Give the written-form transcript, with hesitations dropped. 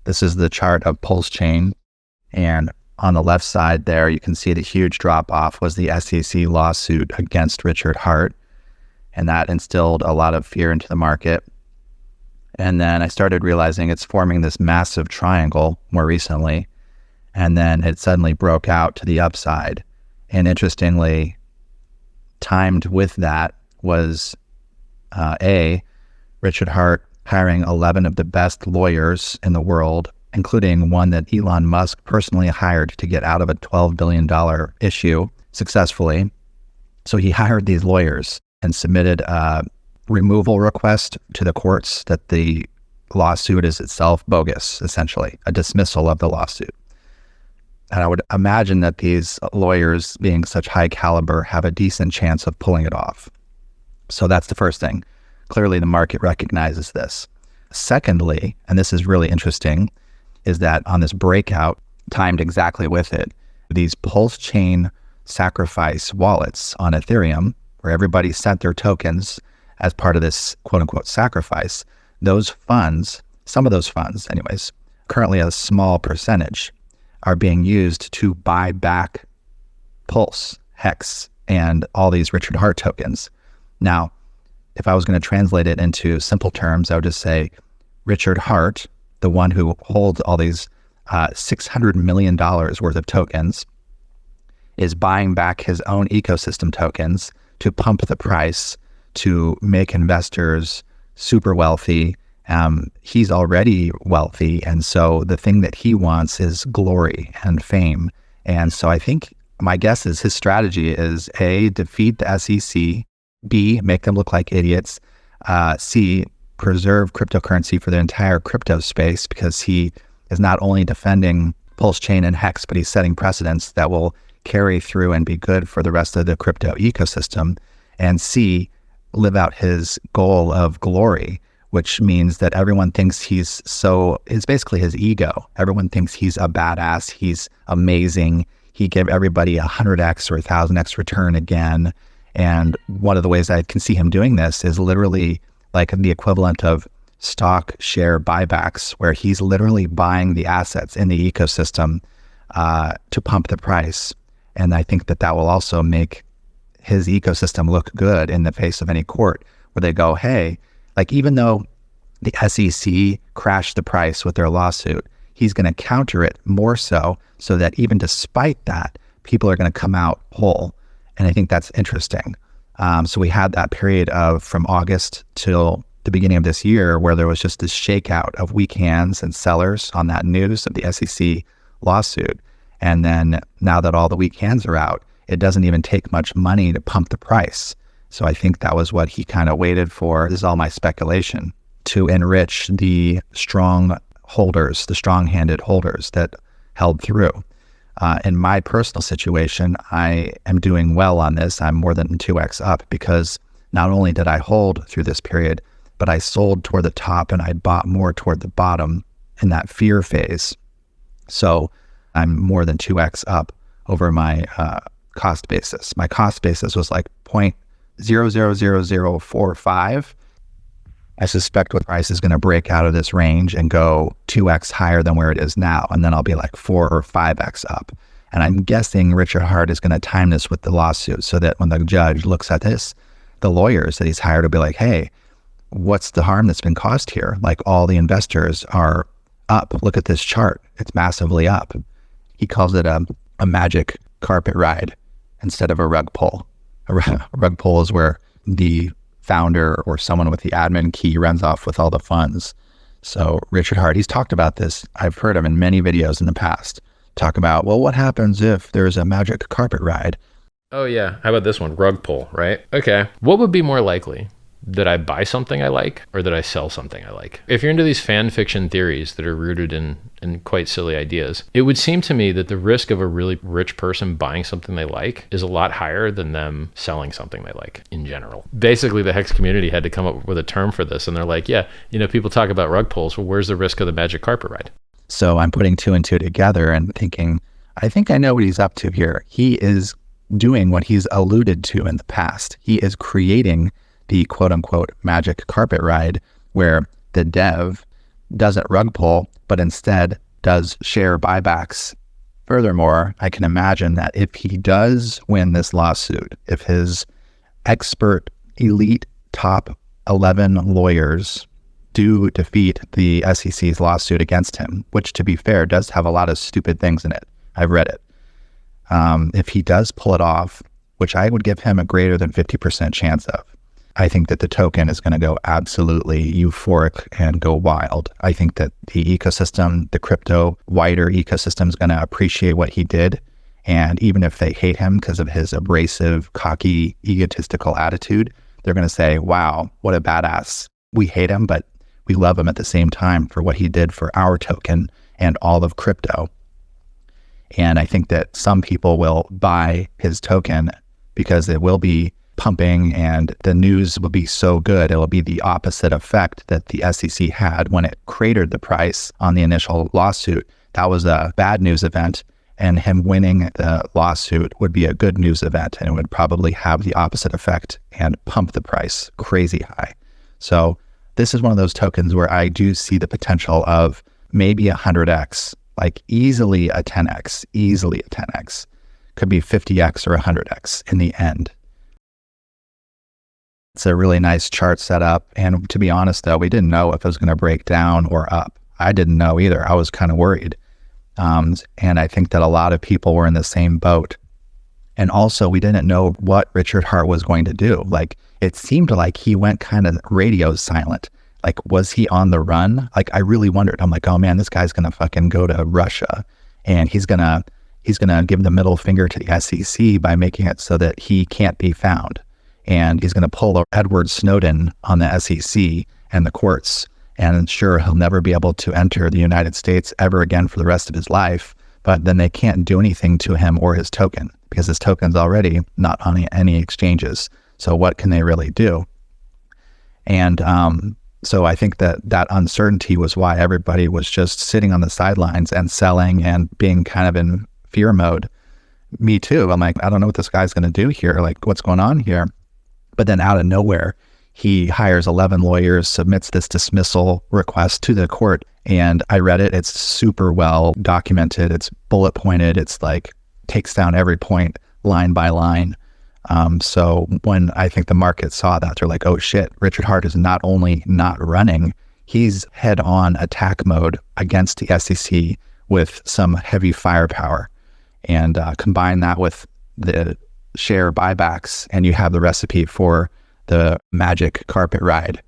This is the chart of Pulse Chain. And on the left side there, you can see the huge drop off was the SEC lawsuit against Richard Heart. And that instilled a lot of fear into the market. And then I started realizing it's forming this massive triangle more recently. And then it suddenly broke out to the upside. And interestingly, timed with that was Richard Heart hiring 11 of the best lawyers in the world, including one that Elon Musk personally hired to get out of a $12 billion issue successfully. So he hired these lawyers and submitted a removal request to the courts that the lawsuit is itself bogus, essentially, a dismissal of the lawsuit. And I would imagine that these lawyers, being such high caliber, have a decent chance of pulling it off. So that's the first thing. Clearly, the market recognizes this. Secondly, and this is really interesting, is that on this breakout, timed exactly with it, these Pulse Chain sacrifice wallets on Ethereum, where everybody sent their tokens as part of this quote-unquote sacrifice, those funds, some of those funds anyways, currently a small percentage, are being used to buy back Pulse, Hex, and all these Richard Heart tokens. Now, if I was going to translate it into simple terms, I would just say Richard Heart, the one who holds all these $600 million worth of tokens, is buying back his own ecosystem tokens to pump the price to make investors super wealthy. He's already wealthy. And so the thing that he wants is glory and fame. And so I think my guess is his strategy is A, defeat the SEC, B, make them look like idiots, C, preserve cryptocurrency for the entire crypto space, because he is not only defending Pulse Chain and Hex, but he's setting precedents that will carry through and be good for the rest of the crypto ecosystem. And C, live out his goal of glory, which means that everyone thinks it's basically his ego. Everyone thinks he's a badass, he's amazing. He gave everybody 100x or 1000x return again. And one of the ways I can see him doing this is literally like the equivalent of stock share buybacks, where he's literally buying the assets in the ecosystem to pump the price. And I think that will also make his ecosystem look good in the face of any court, where they go, hey, like even though the SEC crashed the price with their lawsuit, he's going to counter it more so that even despite that, people are going to come out whole. And I think that's interesting. So we had that period of from August till the beginning of this year where there was just this shakeout of weak hands and sellers on that news of the SEC lawsuit. And then now that all the weak hands are out, it doesn't even take much money to pump the price. So I think that was what he kind of waited for. This is all my speculation, to enrich the strong holders, the strong-handed holders that held through. In my personal situation, I am doing well on this. I'm more than 2x up because not only did I hold through this period, but I sold toward the top and I bought more toward the bottom in that fear phase. So I'm more than 2x up over my cost basis. My cost basis was like 0.000045. I suspect the price is going to break out of this range and go 2x higher than where it is now. And then I'll be like 4 or 5x up. And I'm guessing Richard Heart is going to time this with the lawsuit so that when the judge looks at this, the lawyers that he's hired will be like, hey, what's the harm that's been caused here? Like all the investors are up. Look at this chart. It's massively up. He calls it a magic carpet ride instead of a rug pull. A rug pull is where the founder or someone with the admin key runs off with all the funds. So Richard Heart, he's talked about this. I've heard him in many videos in the past talk about, well, what happens if there's a magic carpet ride? Oh yeah, how about this one? Rug pull, right? Okay. What would be more likely? That I buy something I like or that I sell something I like? If you're into these fan fiction theories that are rooted in quite silly ideas, it would seem to me that the risk of a really rich person buying something they like is a lot higher than them selling something they like in general. Basically, the Hex community had to come up with a term for this. And they're like, yeah, people talk about rug pulls. Well, where's the risk of the magic carpet ride? So I'm putting 2 and 2 together and thinking, I think I know what he's up to here. He is doing what he's alluded to in the past. He is creating the quote unquote magic carpet ride where the dev doesn't rug pull, but instead does share buybacks. Furthermore, I can imagine that if he does win this lawsuit, if his expert, elite, top 11 lawyers do defeat the SEC's lawsuit against him, which, to be fair, does have a lot of stupid things in it. I've read it. If he does pull it off, which I would give him a greater than 50% chance of, I think that the token is going to go absolutely euphoric and go wild. I think that the ecosystem, the crypto wider ecosystem, is going to appreciate what he did. And even if they hate him because of his abrasive, cocky, egotistical attitude, they're going to say, wow, what a badass. We hate him, but we love him at the same time for what he did for our token and all of crypto. And I think that some people will buy his token because it will be pumping and the news will be so good. It will be the opposite effect that the SEC had when it cratered the price on the initial lawsuit. That was a bad news event, and him winning the lawsuit would be a good news event, and it would probably have the opposite effect and pump the price crazy high. So this is one of those tokens where I do see the potential of maybe 100x, like easily a 10x, could be 50x or 100x in the end. It's a really nice chart setup. And to be honest, though, we didn't know if it was going to break down or up. I didn't know either. I was kind of worried. And I think that a lot of people were in the same boat. And also, we didn't know what Richard Heart was going to do. Like, it seemed like he went kind of radio silent. Like, was he on the run? Like, I really wondered. I'm like, oh man, this guy's going to fucking go to Russia, and he's going to give the middle finger to the SEC by making it so that he can't be found. And he's going to pull a Edward Snowden on the SEC and the courts, and ensure he'll never be able to enter the United States ever again for the rest of his life. But then they can't do anything to him or his token because his token's already not on any exchanges. So what can they really do? And so I think that uncertainty was why everybody was just sitting on the sidelines and selling and being kind of in fear mode. Me too. I'm like, I don't know what this guy's going to do here. Like, what's going on here? But then out of nowhere, he hires 11 lawyers, submits this dismissal request to the court. And I read it. It's super well documented. It's bullet pointed. It's like takes down every point line by line. So when I think the market saw that, they're like, oh shit, Richard Heart is not only not running, he's head on attack mode against the SEC with some heavy firepower. And combine that with the share buybacks, and you have the recipe for the magic carpet ride